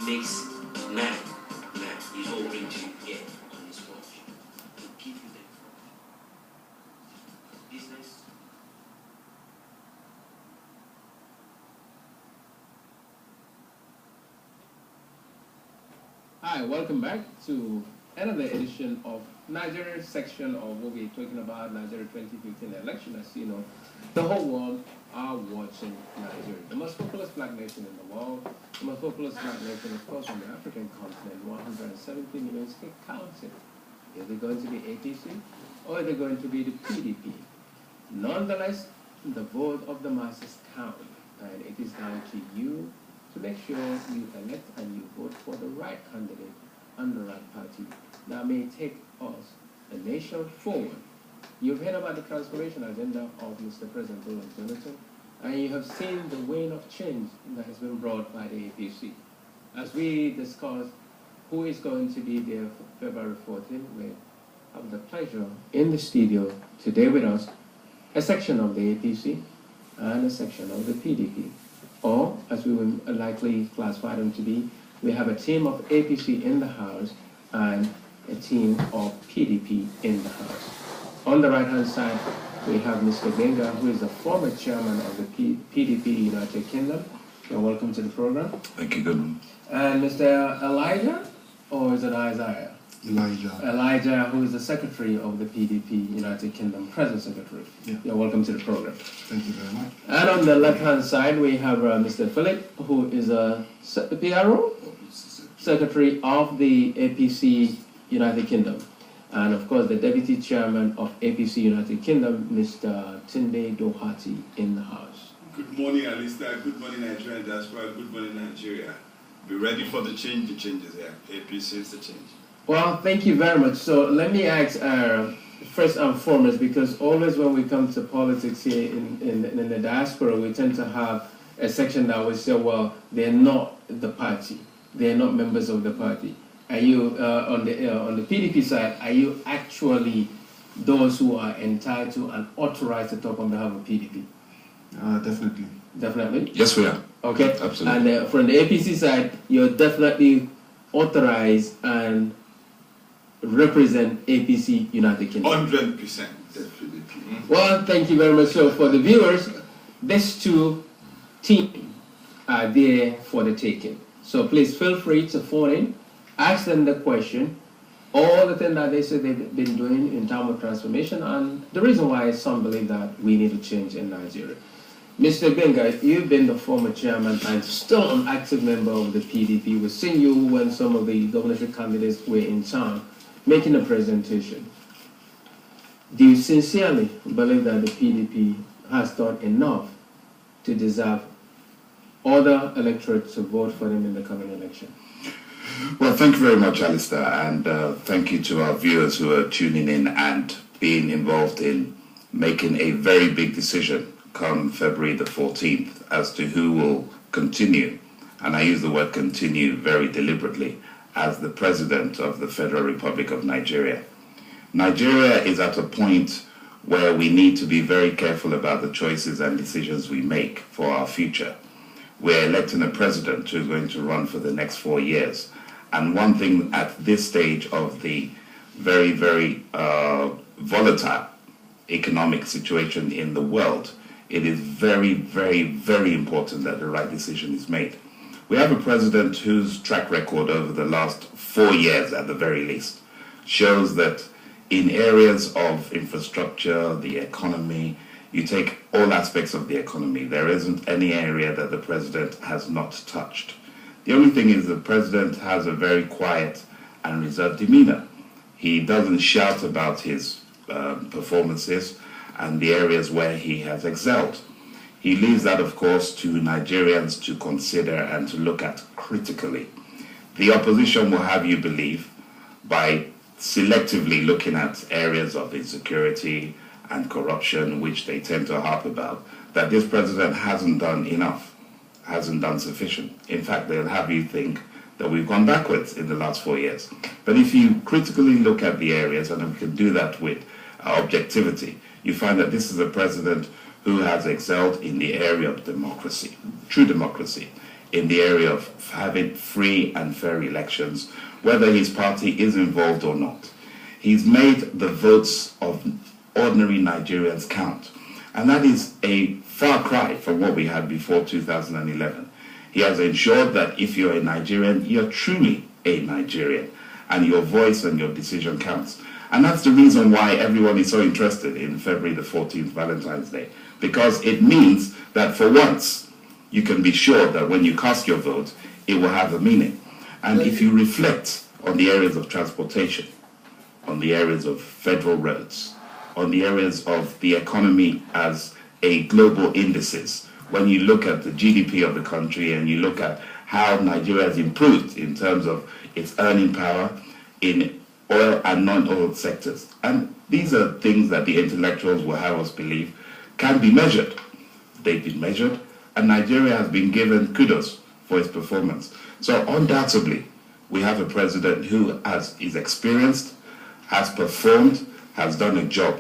makes man is all going to get on his watch to give you the business. Hi, welcome back to another edition of Nigeria section of what we're talking about, Nigeria 2015 election. As you know, the whole world are watching Nigeria, the most populous black nation in the world, the most populous black nation, of course, on the African continent, 170 million still counting. Is it going to be APC or is it going to be the PDP? Nonetheless, the vote of the masses count, and it is down to you to make sure you elect and you vote for the right candidate and the right party that may take us, a nation, forward. You've heard about the transformation agenda of Mr. President Jonathan, and you have seen the wind of change that has been brought by the APC. As we discuss who is going to be there for February 14th, we have the pleasure in the studio today with us, a section of the APC and a section of the PDP. Or, as we will likely classify them to be, we have a team of APC in the House and a team of PDP in the House. On the right-hand side, we have Mr. Benga, who is the former chairman of the PDP United Kingdom. You're welcome to the program. Thank you, Goodman. And Mr. Elijah, or is it Isaiah? Elijah, who is the secretary of the PDP United Kingdom, present secretary. Yeah. You're welcome to the program. Thank you very much. And on the left-hand side, we have Mr. Philip, who is a PRO, secretary of the APC United Kingdom. And of course, the deputy chairman of APC United Kingdom, Mr. Tunde Doherty, in the House. Good morning, Alistair. Good morning, Nigeria diaspora. Good morning, Nigeria. Be ready for the change. The changes here. APC is the change. Well, thank you very much. So let me ask first and foremost, because always when we come to politics here in the diaspora, we tend to have a section that will say, well, they're not the party. They're not members of the party. Are you, on the PDP side, are you actually those who are entitled and authorized to talk on behalf of PDP? Definitely. Definitely? Yes, we are. Okay. Absolutely. And from the APC side, you're definitely authorized and represent APC United Kingdom. 100%. Definitely. Well, thank you very much. So for the viewers, these two teams are there for the taking. So please feel free to phone in, ask them the question, all the things that they say they've been doing in terms of transformation, and the reason why some believe that we need to change in Nigeria. Mr. Benga, you've been the former chairman and still an active member of the PDP. We've seen you when some of the governorship candidates were in town making a presentation. Do you sincerely believe that the PDP has done enough to deserve other electorates to vote for them in the coming election? Well, thank you very much, Alistair, and thank you to our viewers who are tuning in and being involved in making a very big decision come February the 14th as to who will continue, and I use the word continue very deliberately, as the President of the Federal Republic of Nigeria. Nigeria is at a point where we need to be very careful about the choices and decisions we make for our future. We're electing a president who's going to run for the next 4 years. And one thing at this stage of the very, very volatile economic situation in the world, it is very, very, very important that the right decision is made. We have a president whose track record over the last 4 years, at the very least, shows that in areas of infrastructure, the economy, you take all aspects of the economy, there isn't any area that the president has not touched. The only thing is the president has a very quiet and reserved demeanor. He doesn't shout about his performances and the areas where he has excelled. He leaves that, of course, to Nigerians to consider and to look at critically. The opposition will have you believe, by selectively looking at areas of insecurity and corruption, which they tend to harp about, that this president hasn't done enough, hasn't done sufficient. In fact, they'll have you think that we've gone backwards in the last 4 years. But if you critically look at the areas, and we can do that with objectivity, you find that this is a president who has excelled in the area of democracy, true democracy. in the area of having free and fair elections, whether his party is involved or not. He's made the votes of ordinary Nigerians count. And that is a far cry from what we had before 2011. He has ensured that if you're a Nigerian, you're truly a Nigerian, and your voice and your decision counts. And that's the reason why everyone is so interested in February the 14th, Valentine's Day, because it means that for once, you can be sure that when you cast your vote, it will have a meaning. And if you reflect on the areas of transportation, on the areas of federal roads, on the areas of the economy as a global indices, when you look at the GDP of the country and you look at how Nigeria has improved in terms of its earning power in oil and non-oil sectors. And these are things that the intellectuals will have us believe can be measured. They've been measured, and Nigeria has been given kudos for its performance. So undoubtedly, we have a president who is experienced, has performed, has done a job,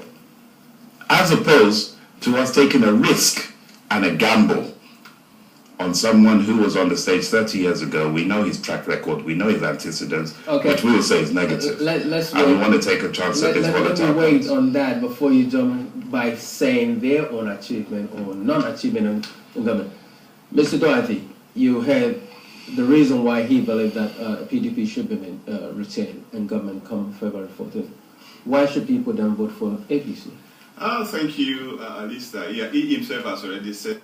as opposed to us taking a risk and a gamble on someone who was on the stage 30 years ago. We know his track record, we know his antecedents, which we will say is negative. And we want to take a chance at this volatile. Let me wait on that before you jump by saying their own achievement or non-achievement in government. Mr. Doherty, you heard the reason why he believed that PDP should be retained in government come February 14th. Why should people then vote for APC? Thank you, Alistair. Yeah, he himself has already said